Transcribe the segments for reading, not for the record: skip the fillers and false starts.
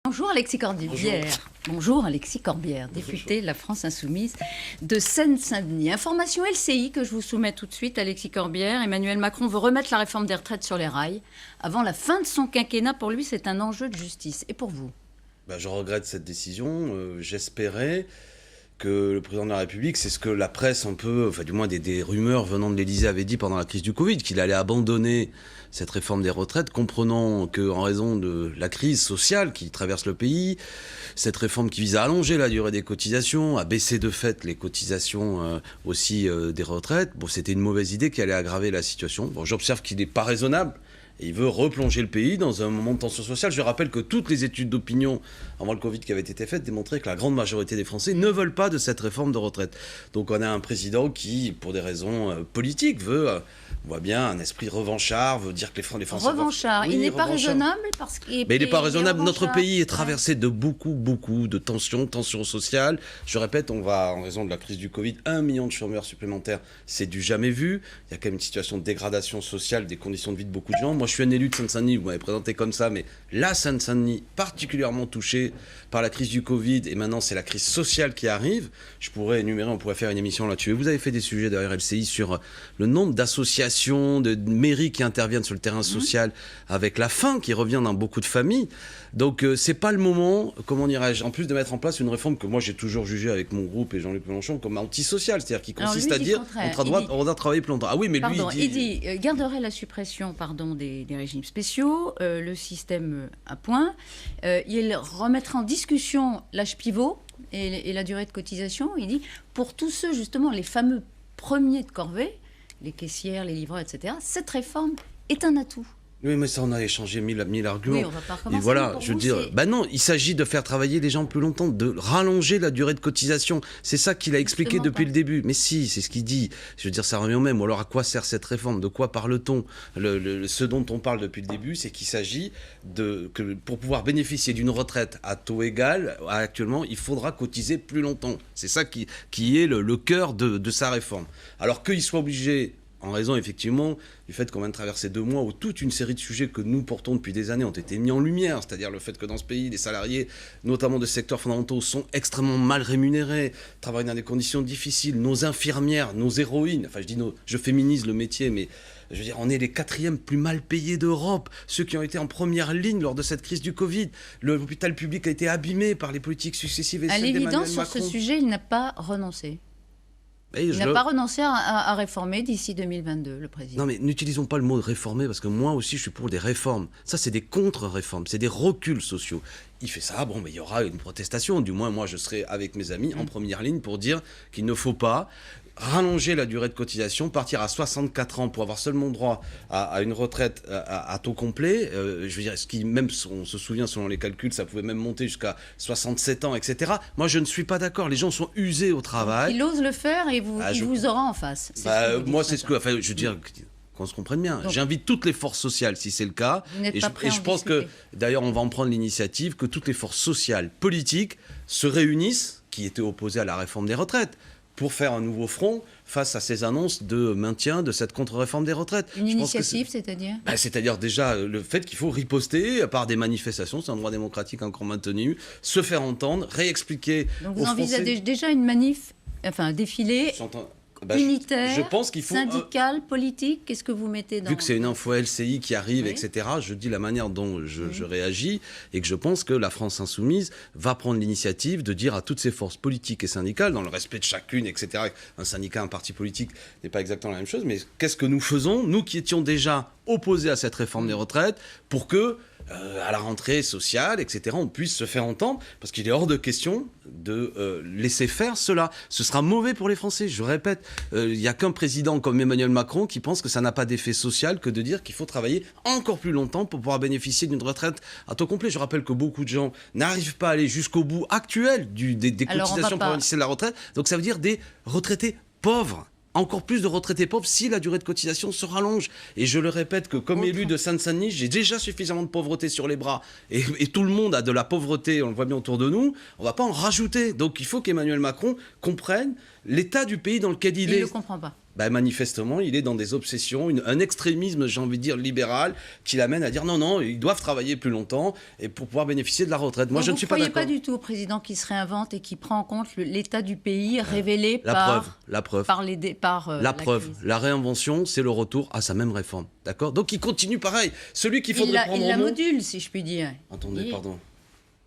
Bonjour Alexis Corbière. Bonjour Alexis Corbière, député de la France Insoumise de Seine-Saint-Denis. Information LCI que je vous soumets tout de suite, Alexis Corbière. Emmanuel Macron veut remettre la réforme des retraites sur les rails avant la fin de son quinquennat. Pour lui, c'est un enjeu de justice. Et pour vous? Je regrette cette décision. J'espérais que le président de la République, c'est ce que la presse un peu, enfin du moins des rumeurs venant de l'Élysée avait dit pendant la crise du Covid, qu'il allait abandonner cette réforme des retraites, comprenant qu'en raison de la crise sociale qui traverse le pays, cette réforme qui vise à allonger la durée des cotisations, à baisser de fait les cotisations aussi des retraites, c'était une mauvaise idée qui allait aggraver la situation. J'observe qu'il n'est pas raisonnable. Et il veut replonger le pays dans un moment de tension sociale. Je rappelle que toutes les études d'opinion avant le Covid qui avaient été faites démontraient que la grande majorité des Français ne veulent pas de cette réforme de retraite. Donc on a un président qui, pour des raisons politiques, veut, on voit bien, un esprit revanchard, veut dire que les Français... Revanchard, oui, il n'est pas raisonnable parce qu'il... Mais il n'est pas raisonnable. Notre pays est traversé de beaucoup de tensions sociales. Je répète, on va, en raison de la crise du Covid, 1 million de chômeurs supplémentaires, c'est du jamais vu. Il y a quand même une situation de dégradation sociale des conditions de vie de beaucoup de gens. Moi, je suis un élu de Seine-Saint-Denis, vous m'avez présenté comme ça, mais la Seine-Saint-Denis, particulièrement touchée par la crise du Covid, et maintenant c'est la crise sociale qui arrive. Je pourrais énumérer, on pourrait faire une émission là-dessus. Vous avez fait des sujets d'ailleurs LCI sur le nombre d'associations, de mairies qui interviennent sur le terrain social avec la faim qui revient dans beaucoup de familles. Donc c'est pas le moment, comment dirais-je, en plus de mettre en place une réforme que moi j'ai toujours jugée avec mon groupe et Jean-Luc Mélenchon comme antisociale, c'est-à-dire qui consiste à dire on doit travailler plus longtemps. Ah oui, mais pardon, lui il dit garderait la suppression des régimes spéciaux, le système à point. Il remettra en discussion l'âge pivot et la durée de cotisation. Il dit pour tous ceux justement les fameux premiers de corvée, les caissières, les livreurs, etc. Cette réforme est un atout. Oui, mais ça, on a échangé mille arguments. Oui, on va pas recommencer. Et voilà, je veux dire, non, il s'agit de faire travailler les gens plus longtemps, de rallonger la durée de cotisation. C'est ça qu'il a expliqué depuis le début. Mais si, c'est ce qu'il dit. Je veux dire, ça revient au même. Ou alors, à quoi sert cette réforme? De quoi parle-t-on? Ce dont on parle depuis le début, c'est qu'il s'agit que pour pouvoir bénéficier d'une retraite à taux égal, actuellement, il faudra cotiser plus longtemps. C'est ça qui est le cœur de sa réforme. Alors qu'il soit obligé, en raison effectivement du fait qu'on vient de traverser 2 mois où toute une série de sujets que nous portons depuis des années ont été mis en lumière, c'est-à-dire le fait que dans ce pays, les salariés, notamment de secteurs fondamentaux, sont extrêmement mal rémunérés, travaillent dans des conditions difficiles, nos infirmières, nos héroïnes, enfin je féminise le métier, mais je veux dire, on est les 4e plus mal payés d'Europe, ceux qui ont été en première ligne lors de cette crise du Covid. L'hôpital public a été abîmé par les politiques successives et celles d'Emmanuel Macron. À l'évidence, sur ce sujet, il n'a pas renoncé. Il n'a pas renoncé à réformer d'ici 2022, le président. Non, mais n'utilisons pas le mot réformer, parce que moi aussi, je suis pour des réformes. Ça, c'est des contre-réformes, c'est des reculs sociaux. Il fait ça, il y aura une protestation. Du moins, moi, je serai avec mes amis en première ligne pour dire qu'il ne faut pas rallonger la durée de cotisation, partir à 64 ans pour avoir seulement droit à une retraite à taux complet. Je veux dire, ce qui, même, on se souvient, selon les calculs, ça pouvait même monter jusqu'à 67 ans, etc. Moi, je ne suis pas d'accord. Les gens sont usés au travail. Il ose le faire et il vous aura en face. Moi, c'est ce que... Enfin, je veux dire... Qu'on se comprenne bien. J'invite toutes les forces sociales, si c'est le cas, et je pense que, d'ailleurs, on va en prendre l'initiative, que toutes les forces sociales, politiques, se réunissent, qui étaient opposées à la réforme des retraites, pour faire un nouveau front face à ces annonces de maintien de cette contre-réforme des retraites. Une initiative, c'est-à-dire c'est-à-dire déjà le fait qu'il faut riposter par des manifestations, c'est un droit démocratique encore maintenu, se faire entendre, réexpliquer aux Français... Donc vous envisagez déjà une manif, enfin un défilé... unitaire, je pense qu'il faut syndical, politique, qu'est-ce que vous mettez dans... Vu que c'est une info LCI qui arrive, oui, etc., je dis la manière dont je réagis et que je pense que la France Insoumise va prendre l'initiative de dire à toutes ces forces politiques et syndicales, dans le respect de chacune, etc., un syndicat, un parti politique n'est pas exactement la même chose, mais qu'est-ce que nous faisons, nous qui étions déjà opposés à cette réforme des retraites, pour que à la rentrée sociale, etc., on puisse se faire entendre, parce qu'il est hors de question de laisser faire cela. Ce sera mauvais pour les Français, je répète. Il n'y a qu'un président comme Emmanuel Macron qui pense que ça n'a pas d'effet social que de dire qu'il faut travailler encore plus longtemps pour pouvoir bénéficier d'une retraite à taux complet. Je rappelle que beaucoup de gens n'arrivent pas à aller jusqu'au bout actuel des cotisations pour bénéficier de la retraite. Donc ça veut dire des retraités pauvres. Encore plus de retraités pauvres si la durée de cotisation se rallonge. Et je le répète que comme élu de Seine-Saint-Denis, j'ai déjà suffisamment de pauvreté sur les bras. Et tout le monde a de la pauvreté, on le voit bien autour de nous. On ne va pas en rajouter. Donc il faut qu'Emmanuel Macron comprenne l'état du pays dans lequel il est. Il ne le comprend pas. Ben, manifestement, il est dans des obsessions, un extrémisme, j'ai envie de dire, libéral, qui l'amène à dire non, ils doivent travailler plus longtemps et pour pouvoir bénéficier de la retraite. Moi, je ne suis pas d'accord. Vous ne croyez pas du tout au président qui se réinvente et qui prend en compte l'état du pays révélé la preuve. La preuve. La réinvention, c'est le retour à sa même réforme. D'accord ? Donc, il continue pareil. Celui qu'il faudrait prendre il la module, si je puis dire. Attendez, pardon.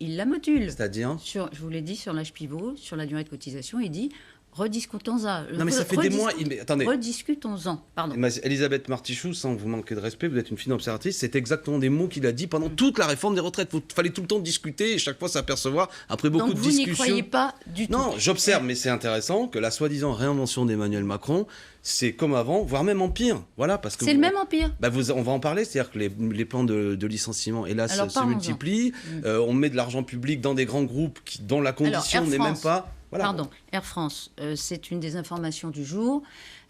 Il la module. C'est-à-dire ? Je vous l'ai dit, sur l'âge pivot, sur la durée de cotisation, il dit... Rediscutons-en. Non, mais ça fait des mois. Attendez. Rediscutons-en. Pardon. Elisabeth Martichoux, sans vous manquer de respect, vous êtes une fine observatrice, c'est exactement des mots qu'il a dit pendant toute la réforme des retraites. Il fallait tout le temps discuter et chaque fois s'apercevoir, après beaucoup de discussions. Donc vous n'y croyez pas du tout. Non, j'observe, mais c'est intéressant que la soi-disant réinvention d'Emmanuel Macron, c'est comme avant, voire même en pire. Voilà, parce que c'est le même empire. On va en parler, c'est-à-dire que les plans de licenciement, hélas, se multiplient. On met de l'argent public dans des grands groupes dont la condition n'est même pas... Voilà. Pardon, Air France, c'est une des informations du jour,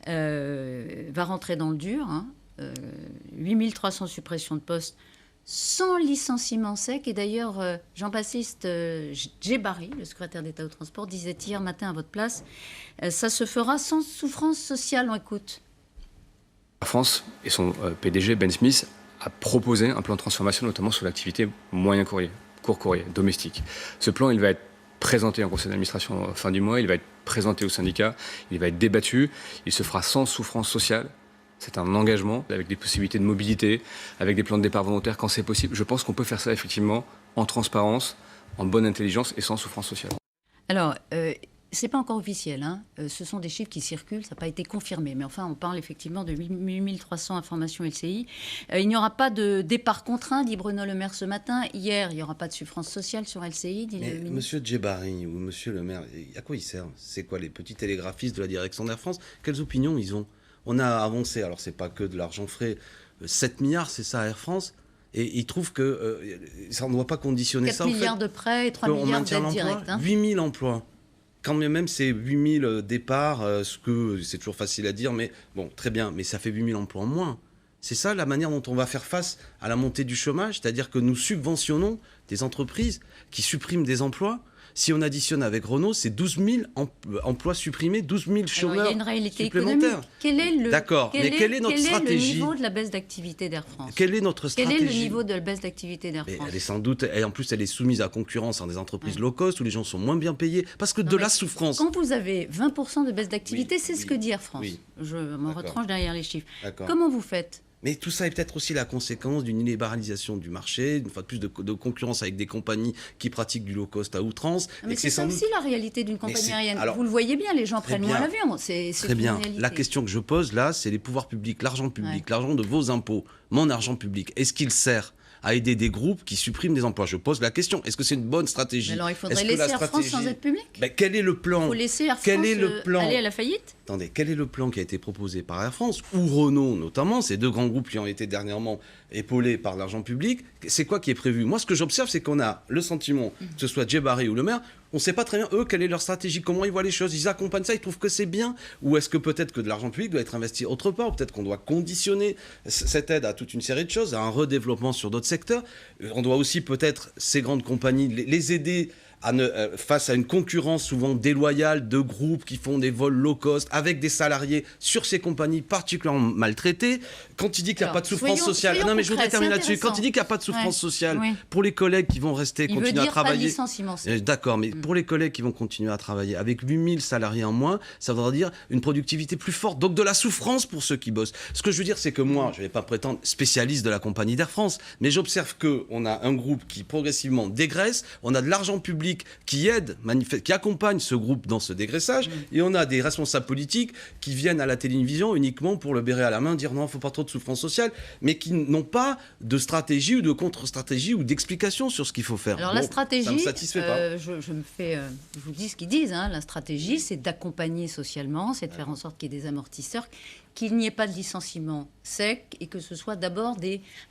va rentrer dans le dur. 8300 suppressions de postes sans licenciement sec. Et d'ailleurs, Jean-Baptiste Djebari, le secrétaire d'État au transport, disait hier matin à votre place, ça se fera sans souffrance sociale. On écoute. Air France et son PDG, Ben Smith, a proposé un plan de transformation, notamment sur l'activité moyen courrier, court courrier, domestique. Ce plan, il va être présenté en conseil d'administration fin du mois, il va être présenté au syndicat, il va être débattu, il se fera sans souffrance sociale. C'est un engagement avec des possibilités de mobilité, avec des plans de départ volontaires quand c'est possible. Je pense qu'on peut faire ça effectivement en transparence, en bonne intelligence et sans souffrance sociale. Alors, c'est pas encore officiel, ce sont des chiffres qui circulent, ça n'a pas été confirmé. Mais enfin, on parle effectivement de 8300 informations LCI. Il n'y aura pas de départ contraint, dit Bruno Le Maire ce matin. Hier, il n'y aura pas de souffrance sociale sur LCI, dit le ministre. Monsieur Djebari ou monsieur Le Maire, à quoi ils servent ? C'est quoi les petits télégraphistes de la direction d'Air France ? Quelles opinions ils ont ? On a avancé, alors c'est pas que de l'argent frais, 7 milliards, c'est ça à Air France ? Et ils trouvent que ça ne doit pas conditionner 4 ça. 4 milliards de prêts et 3 milliards d'aides directes. 8 000 emplois. Quand même, c'est 8 000 départs, ce que c'est toujours facile à dire, mais bon, très bien, mais ça fait 8 000 emplois en moins. C'est ça la manière dont on va faire face à la montée du chômage, c'est-à-dire que nous subventionnons des entreprises qui suppriment des emplois. Si on additionne avec Renault, c'est 12 000 emplois supprimés, 12 000 chômeurs supplémentaires. Il y a une réalité économique. D'accord, mais quelle est notre stratégie ? Quel est le niveau de la baisse d'activité d'Air France ? Quelle est notre stratégie ? Quel est le niveau de la baisse d'activité d'Air France ? Elle est sans doute, et en plus elle est soumise à concurrence dans des entreprises low cost où les gens sont moins bien payés, parce que la souffrance... Quand vous avez 20% de baisse d'activité, c'est ce que dit Air France. Je me retranche derrière les chiffres. Comment vous faites ? Mais tout ça est peut-être aussi la conséquence d'une libéralisation du marché, une fois de plus de concurrence avec des compagnies qui pratiquent du low cost à outrance. Mais c'est ça aussi la réalité d'une compagnie aérienne. Vous le voyez bien, les gens prennent moins l'avion. C'est très bien. Réalité. La question que je pose là, c'est les pouvoirs publics, l'argent public, l'argent de vos impôts, mon argent public. Est-ce qu'il sert à aider des groupes qui suppriment des emplois ? Je pose la question. Est-ce que c'est une bonne stratégie ? Mais alors il faudrait laisser Air France sans aide publique ? Quel est le plan ? Il faut laisser Air France aller à la faillite ? Attendez, quel est le plan qui a été proposé par Air France ou Renault notamment, ces deux grands groupes qui ont été dernièrement épaulés par l'argent public? C'est quoi qui est prévu? Moi, ce que j'observe, c'est qu'on a le sentiment, que ce soit Djebari ou Le Maire, on ne sait pas très bien, eux, quelle est leur stratégie, comment ils voient les choses. Ils accompagnent ça, ils trouvent que c'est bien. Ou est-ce que peut-être que de l'argent public doit être investi autre part, ou peut-être qu'on doit conditionner cette aide à toute une série de choses, à un redéveloppement sur d'autres secteurs. On doit aussi peut-être, ces grandes compagnies, les aider face à une concurrence souvent déloyale de groupes qui font des vols low cost avec des salariés sur ces compagnies particulièrement maltraités. Quand il dit qu'il n'y a pas de souffrance sociale, non mais je voudrais terminer là-dessus. Quand il dit qu'il n'y a pas de souffrance sociale pour les collègues qui vont rester, continuer à travailler. D'accord, mais pour les collègues qui vont continuer à travailler avec 8000 salariés en moins, ça voudra dire une productivité plus forte, donc de la souffrance pour ceux qui bossent. Ce que je veux dire, c'est que moi, je ne vais pas prétendre spécialiste de la compagnie d'Air France, mais j'observe qu'on a un groupe qui progressivement dégraisse, on a de l'argent public qui aide, qui accompagne ce groupe dans ce dégraissage, et on a des responsables politiques qui viennent à la télévision uniquement pour le béret à la main, dire non, il ne faut pas trop de souffrance sociale, mais qui n'ont pas de stratégie ou de contre-stratégie ou d'explication sur ce qu'il faut faire. Alors la stratégie, ça me satisfait pas. Je vous dis ce qu'ils disent, la stratégie c'est d'accompagner socialement, c'est de faire en sorte qu'il y ait des amortisseurs qu'il n'y ait pas de licenciement sec et que ce soit d'abord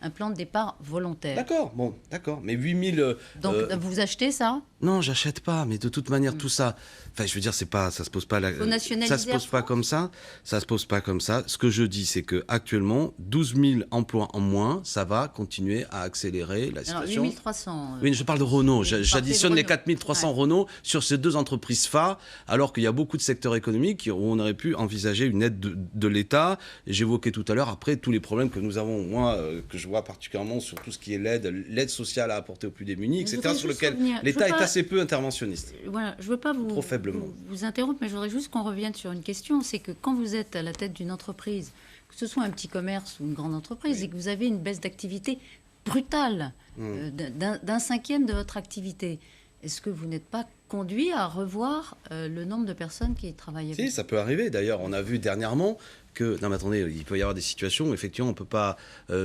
un plan de départ volontaire. D'accord. Mais 8000... Donc, vous achetez ça? Non, j'achète pas. Mais de toute manière, tout ça... Enfin, je veux dire, ça se pose pas... Ça se pose pas comme ça. Ça se pose pas comme ça. Ce que je dis, c'est qu'actuellement, 12 000 emplois en moins, ça va continuer à accélérer la situation. Alors, 8300... Oui, je parle de Renault. J'additionne les 4300 Ouais. Renault sur ces deux entreprises phares, alors qu'il y a beaucoup de secteurs économiques où on aurait pu envisager une aide de l'État. J'évoquais tout à l'heure, après, tous les problèmes que nous avons, moi, que je vois particulièrement sur tout ce qui est l'aide sociale à apporter aux plus démunis, etc., sur lequel l'État est assez peu interventionniste. Voilà, je ne veux pas Trop faiblement. vous interrompre, mais je voudrais juste qu'on revienne sur une question. C'est que quand vous êtes à la tête d'une entreprise, que ce soit un petit commerce ou une grande entreprise, et que vous avez une baisse d'activité brutale d'un cinquième de votre activité, est-ce que vous n'êtes pas conduit à revoir le nombre de personnes qui travaillent avec vous? Si, ça peut arriver. D'ailleurs, on a vu dernièrement que... Non, mais attendez, il peut y avoir des situations où, effectivement, on ne peut pas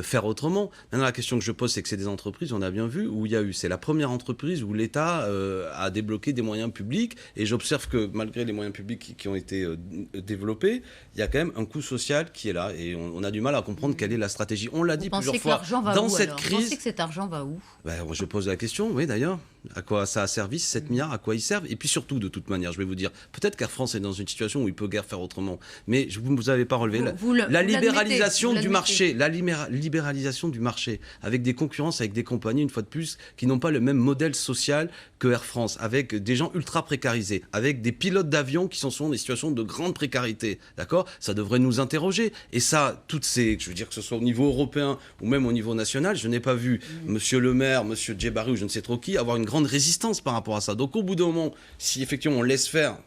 faire autrement. Maintenant, la question que je pose, c'est que c'est des entreprises, on a bien vu, où il y a eu... C'est la première entreprise où l'État a débloqué des moyens publics. Et j'observe que, malgré les moyens publics qui ont été développés, il y a quand même un coût social qui est là. Et on a du mal à comprendre quelle est la stratégie. On l'a dit plusieurs fois. Dans cette crise... Vous pensez que cet argent va où? Je pose la question, oui, d'ailleurs. À quoi ça a servi, ces 7 milliards, à quoi ils servent? Et puis surtout, de toute manière, je vais vous dire, peut-être qu'Air France est dans une situation où il peut guère faire autrement. Mais vous n'avez pas relevé la libéralisation du marché. La libéralisation du marché, avec des concurrences, avec des compagnies, une fois de plus, qui n'ont pas le même modèle social que Air France, avec des gens ultra précarisés, avec des pilotes d'avion qui sont dans des situations de grande précarité. D'accord? Ça devrait nous interroger. Et ça, je veux dire, que ce soit au niveau européen ou même au niveau national, je n'ai pas vu Monsieur le maire, Monsieur Djebari ou je ne sais trop qui, avoir une grande résistance par rapport à ça. Donc au bout d'un moment, si effectivement on laisse faire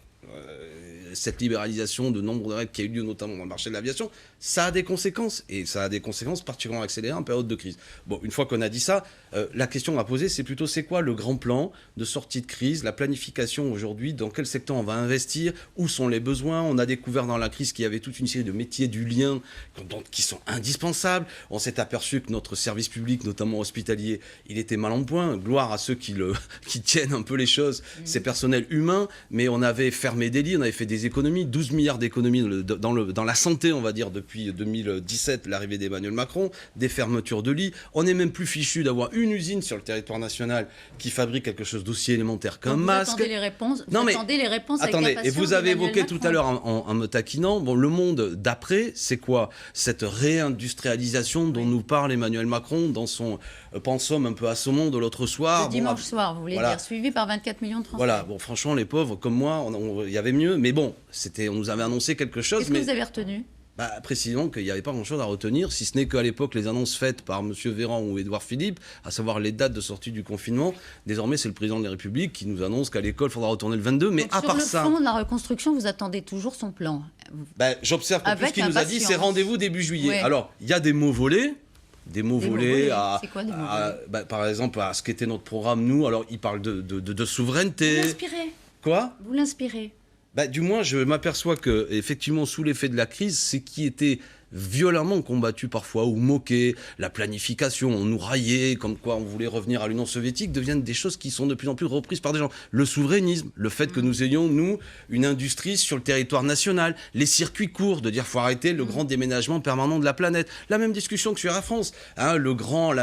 cette libéralisation de nombre de règles qui a eu lieu notamment dans le marché de l'aviation, ça a des conséquences. Et ça a des conséquences particulièrement accélérées en période de crise. Bon, une fois qu'on a dit ça, la question à poser, c'est plutôt c'est quoi le grand plan de sortie de crise, la planification aujourd'hui, dans quel secteur on va investir, où sont les besoins. On a découvert dans la crise qu'il y avait toute une série de métiers du lien qui sont indispensables. On s'est aperçu que notre service public, notamment hospitalier, il était mal en point. Gloire à ceux qui tiennent un peu les choses, ces personnels humains, mais on avait fermé des lits, on avait fait des économies, 12 milliards d'économies dans la santé, on va dire, depuis 2017, l'arrivée d'Emmanuel Macron, des fermetures de lits. On n'est même plus fichu d'avoir une usine sur le territoire national qui fabrique quelque chose d'aussi élémentaire qu'un masque. Attendez les réponses. Attendez les réponses. Attendez, et vous avez évoqué tout à l'heure en me taquinant, le monde d'après, c'est quoi? Cette réindustrialisation dont nous parle Emmanuel Macron dans son pensum un peu assommant de l'autre soir. Le dimanche soir, vous voulez dire, suivi par 24 millions de Français. Voilà, franchement, les pauvres comme moi, il y avait mieux, mais bon, on nous avait annoncé quelque chose. Qu'est-ce que vous avez retenu? Précisément qu'il n'y avait pas grand-chose à retenir, si ce n'est qu'à l'époque, les annonces faites par M. Véran ou Édouard Philippe, à savoir les dates de sortie du confinement, désormais c'est le président de la République qui nous annonce qu'à l'école, il faudra retourner le 22, mais donc, à part ça... Sur le fond de la reconstruction, vous attendez toujours son plan? J'observe que tout ce qu'il nous a dit, c'est rendez-vous début juillet. Ouais. Alors, il y a des mots volés, c'est quoi des mots volés? Par exemple, à ce qu'était notre programme, nous, alors il parle de souveraineté... Vous l'inspirez? Quoi? Vous l'inspirez? Du moins, je m'aperçois que, effectivement, sous l'effet de la crise, ce qui était violemment combattu parfois ou moqué, la planification, on nous raillait, comme quoi on voulait revenir à l'Union soviétique, deviennent des choses qui sont de plus en plus reprises par des gens. Le souverainisme, le fait que nous ayons, nous, une industrie sur le territoire national, les circuits courts, de dire faut arrêter le grand déménagement permanent de la planète. La même discussion que sur Air France, la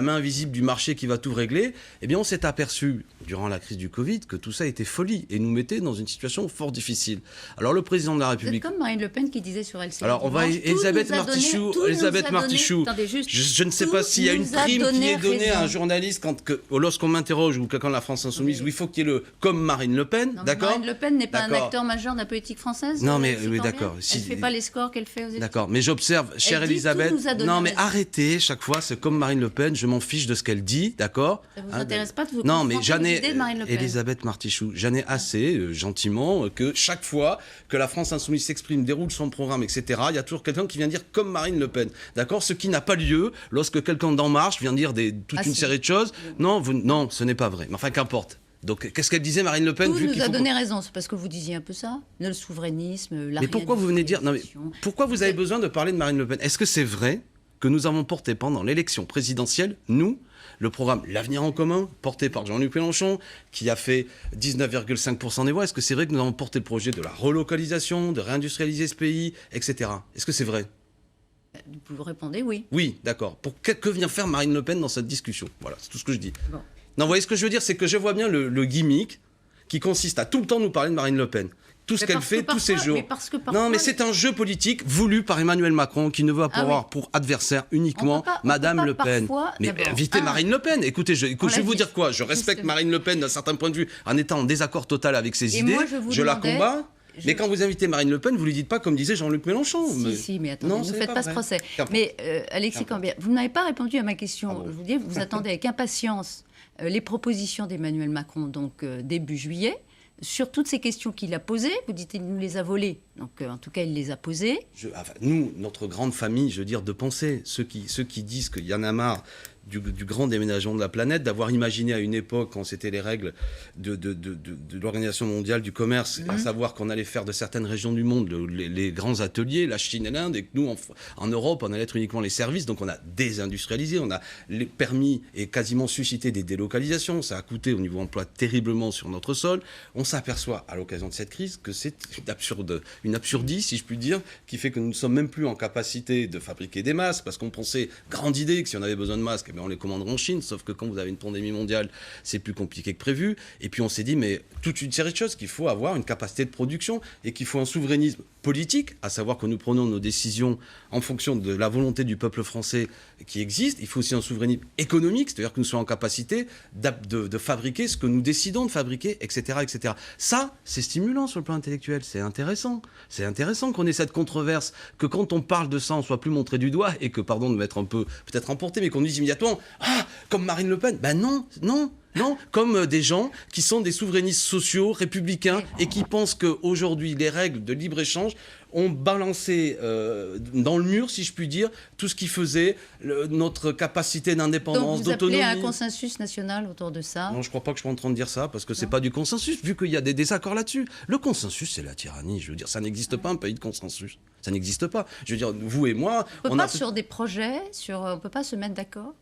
main invisible du marché qui va tout régler. Eh bien, on s'est aperçu, durant la crise du Covid, que tout ça était folie et nous mettait dans une situation fort difficile. Alors, le président de la République... C'est comme Marine Le Pen qui disait sur LCI. Alors, on va... Elisabeth Martichoux, attendez, juste, je ne sais pas s'il y a une prime qui est donnée à un journaliste lorsqu'on m'interroge ou quand la France Insoumise, où il faut qu'il y ait comme Marine Le Pen, d'accord? Marine Le Pen n'est pas un acteur majeur de la politique française. Non, mais oui, d'accord. Elle ne fait pas les scores qu'elle fait aux élections. D'accord, mais j'observe, chère Elisabeth. Non, mais arrêtez, chaque fois, c'est comme Marine Le Pen, je m'en fiche de ce qu'elle dit, d'accord? Ça vous intéresse pas de vous Non, mais Elisabeth Martichoux, j'en ai assez, gentiment, que chaque fois que la France Insoumise s'exprime, déroule son programme, etc., il y a toujours quelqu'un qui vient dire comme Marine Le Pen, d'accord? Ce qui n'a pas lieu lorsque quelqu'un d'En Marche vient dire toute une série de choses. Non, ce n'est pas vrai. Mais enfin, qu'importe. Donc, qu'est-ce qu'elle disait, Marine Le Pen? Vous nous a donné raison, c'est parce que vous disiez un peu ça, le souverainisme, la... Mais pourquoi vous venez dire... Non, mais pourquoi vous avez besoin de parler de Marine Le Pen? Est-ce que c'est vrai que nous avons porté pendant l'élection présidentielle, nous, le programme L'Avenir en commun, porté par Jean-Luc Mélenchon, qui a fait 19,5% des voix? Est-ce que c'est vrai que nous avons porté le projet de la relocalisation, de réindustrialiser ce pays, etc.? Est-ce que c'est vrai? Vous répondez oui. Oui, d'accord. Que vient faire Marine Le Pen dans cette discussion? Voilà, c'est tout ce que je dis. Bon. Non, vous voyez ce que je veux dire, c'est que je vois bien le gimmick qui consiste à tout le temps nous parler de Marine Le Pen. Tout ce qu'elle fait, tous ces jours. Non, mais c'est un jeu politique voulu par Emmanuel Macron qui ne veut avoir pour adversaire uniquement Madame Le Pen. Mais invitez Marine Le Pen. Écoutez, je vais vous dire quoi. Je respecte Marine Le Pen d'un certain point de vue en étant en désaccord total avec ses idées. Je la combats. Mais quand vous invitez Marine Le Pen, vous ne lui dites pas comme disait Jean-Luc Mélenchon. Si, mais attendez, ne faites pas ce procès. Mais Alexis Corbière, vous n'avez pas répondu à ma question. Je vous dis, vous attendez avec impatience les propositions d'Emmanuel Macron, donc début juillet. Sur toutes ces questions qu'il a posées, vous dites qu'il nous les a volées. Donc, en tout cas, il les a posées. Nous, notre grande famille, je veux dire, de pensée, ceux qui disent qu'il y en a marre du grand déménagement de la planète, d'avoir imaginé à une époque, quand c'était les règles de l'Organisation mondiale du commerce, à savoir qu'on allait faire de certaines régions du monde les grands ateliers, la Chine et l'Inde, et que nous, en Europe, on allait être uniquement les services. Donc on a désindustrialisé, on a permis et quasiment suscité des délocalisations. Ça a coûté au niveau emploi terriblement sur notre sol. On s'aperçoit, à l'occasion de cette crise, que c'est une absurdie, si je puis dire, qui fait que nous ne sommes même plus en capacité de fabriquer des masques, parce qu'on pensait, grande idée, que si on avait besoin de masques, on les commandera en Chine, sauf que quand vous avez une pandémie mondiale, c'est plus compliqué que prévu. Et puis on s'est dit, mais toute une série de choses, qu'il faut avoir une capacité de production et qu'il faut un souverainisme politique, à savoir que nous prenons nos décisions en fonction de la volonté du peuple français qui existe. Il faut aussi un souverainisme économique, c'est-à-dire que nous soyons en capacité de fabriquer ce que nous décidons de fabriquer, etc. etc. Ça, c'est stimulant sur le plan intellectuel, c'est intéressant. C'est intéressant qu'on ait cette controverse, que quand on parle de ça, on soit plus montré du doigt et que, pardon de m'être un peu peut-être emporté, mais qu'on dise immédiatement « Ah, comme Marine Le Pen !» Ben non, comme des gens qui sont des souverainistes sociaux, républicains, et qui pensent qu'aujourd'hui, les règles de libre-échange ont balancé dans le mur, si je puis dire, tout ce qui faisait notre capacité d'indépendance, d'autonomie. Donc vous appelez à un consensus national autour de ça? Non, je ne crois pas que je sois en train de dire ça, parce que ce n'est pas du consensus, vu qu'il y a des désaccords là-dessus. Le consensus, c'est la tyrannie. Je veux dire, ça n'existe pas un pays de consensus. Ça n'existe pas. Je veux dire, vous et moi... On peut pas sur des projets, on ne peut pas se mettre d'accord?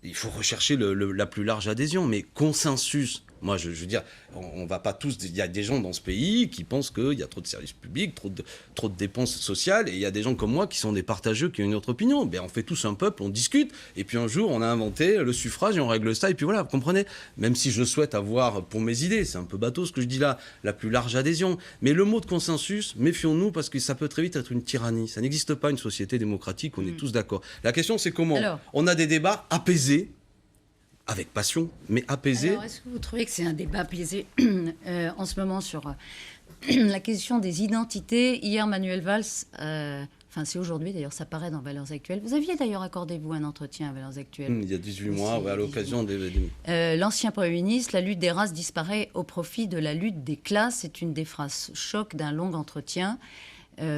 Il faut rechercher la plus large adhésion, mais consensus. Moi, je veux dire, on va pas tous... Il y a des gens dans ce pays qui pensent qu'il y a trop de services publics, trop de dépenses sociales, et il y a des gens comme moi qui sont des partageux, qui ont une autre opinion. Ben, on fait tous un peuple, on discute, et puis un jour, on a inventé le suffrage et on règle ça, et puis voilà, vous comprenez? Même si je souhaite avoir, pour mes idées, c'est un peu bateau ce que je dis là, la plus large adhésion. Mais le mot de consensus, méfions-nous, parce que ça peut très vite être une tyrannie. Ça n'existe pas une société démocratique, on est tous d'accord. La question, c'est comment on a des débats apaisés, avec passion, mais apaisé. Alors, est-ce que vous trouvez que c'est un débat apaisé en ce moment sur la question des identités? Hier, Manuel Valls, c'est aujourd'hui d'ailleurs, ça paraît dans Valeurs Actuelles. Vous aviez d'ailleurs accordé, vous, un entretien à Valeurs Actuelles. Il y a 18 mois, à l'occasion des... L'ancien Premier ministre, la lutte des races disparaît au profit de la lutte des classes. C'est une des phrases choc d'un long entretien.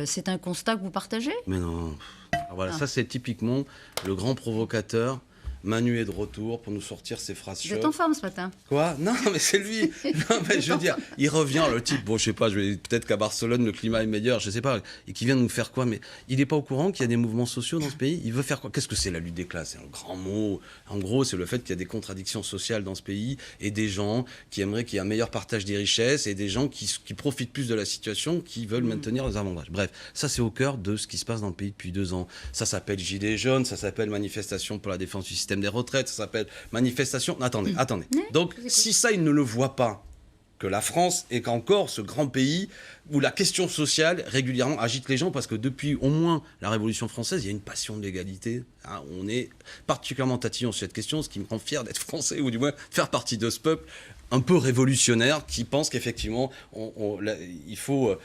C'est un constat que vous partagez? Mais non. Alors voilà, ça c'est typiquement le grand provocateur. Manu est de retour pour nous sortir ses phrases chocs. Vous êtes en forme ce matin. Quoi? Non, mais c'est lui. Non, mais je veux dire, il revient, le type, bon, je sais pas, peut-être qu'à Barcelone, le climat est meilleur, je sais pas, et qui vient de nous faire quoi? Mais il n'est pas au courant qu'il y a des mouvements sociaux dans ce pays? Il veut faire quoi? Qu'est-ce que c'est la lutte des classes? C'est un grand mot. En gros, c'est le fait qu'il y a des contradictions sociales dans ce pays et des gens qui aimeraient qu'il y ait un meilleur partage des richesses et des gens qui profitent plus de la situation, qui veulent maintenir leurs avantages. Bref, ça, c'est au cœur de ce qui se passe dans le pays depuis 2 ans. Ça s'appelle Gilets jaunes, ça s'appelle manifestation pour la défense du système des retraites, ça s'appelle manifestation. Attendez. Donc, si ça, il ne le voit pas, que la France est encore ce grand pays où la question sociale régulièrement agite les gens, parce que depuis au moins la Révolution française, il y a une passion de l'égalité. Hein, on est particulièrement tatillon sur cette question, ce qui me rend fier d'être français, ou du moins faire partie de ce peuple un peu révolutionnaire qui pense qu'effectivement il faut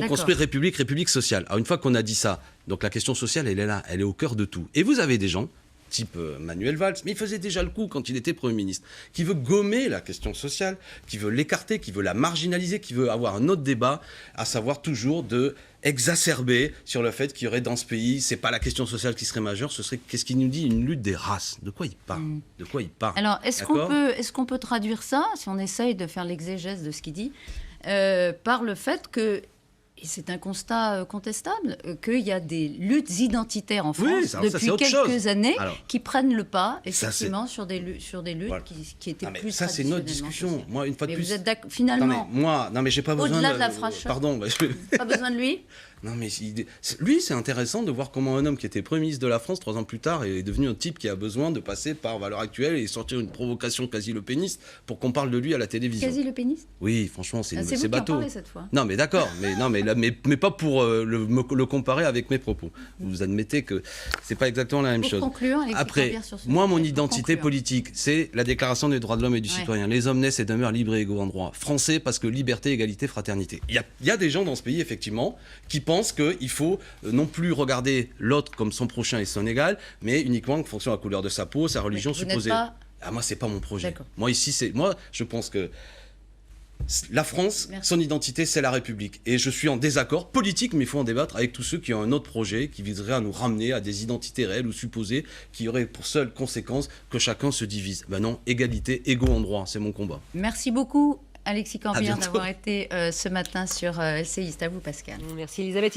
construire république sociale. Alors une fois qu'on a dit ça, donc la question sociale, elle est là, elle est au cœur de tout. Et vous avez des gens type Manuel Valls, mais il faisait déjà le coup quand il était Premier ministre, qui veut gommer la question sociale, qui veut l'écarter, qui veut la marginaliser, qui veut avoir un autre débat, à savoir toujours de exacerber sur le fait qu'il y aurait dans ce pays, c'est pas la question sociale qui serait majeure, ce serait, qu'est-ce qu'il nous dit, une lutte des races. De quoi il parle? De quoi il parle? Alors, est-ce qu'on peut traduire ça, si on essaye de faire l'exégèse de ce qu'il dit, par le fait que, et c'est un constat contestable, qu'il y a des luttes identitaires en France depuis quelques années qui prennent le pas, effectivement, sur des luttes voilà. qui étaient plus ça, c'est notre discussion. Moi, une fois de plus... Vous êtes d'accord, finalement, non, mais j'ai pas besoin au-delà de la phrase choc, pardon, pas besoin de lui? Non, mais lui, c'est intéressant de voir comment un homme qui était Premier ministre de la France 3 ans plus tard est devenu un type qui a besoin de passer par Valeurs Actuelles et sortir une provocation quasi le péniste pour qu'on parle de lui à la télévision. Quasi le péniste ? Oui, franchement, c'est vous qui en bateau. parlez cette fois. Non, mais d'accord, mais pas pour le comparer avec mes propos. Vous admettez que c'est pas exactement la même chose. Conclure, après, moi, mon identité politique, c'est la Déclaration des droits de l'homme et du citoyen. Les hommes naissent et demeurent libres et égaux en droit. Français, parce que liberté, égalité, fraternité. Il y a des gens dans ce pays, effectivement, qui pensent qu'il faut non plus regarder l'autre comme son prochain et son égal, mais uniquement en fonction de la couleur de sa peau, sa religion supposée. Moi, c'est pas mon projet. Moi, je pense que la France, son identité, c'est la République. Et je suis en désaccord politique, mais il faut en débattre avec tous ceux qui ont un autre projet, qui viserait à nous ramener à des identités réelles ou supposées, qui auraient pour seule conséquence que chacun se divise. Ben non, égalité, égaux en droit, c'est mon combat. Merci beaucoup, Alexis Corbière, d'avoir été ce matin sur LCI. C'est à vous, Pascal. Merci, Elisabeth.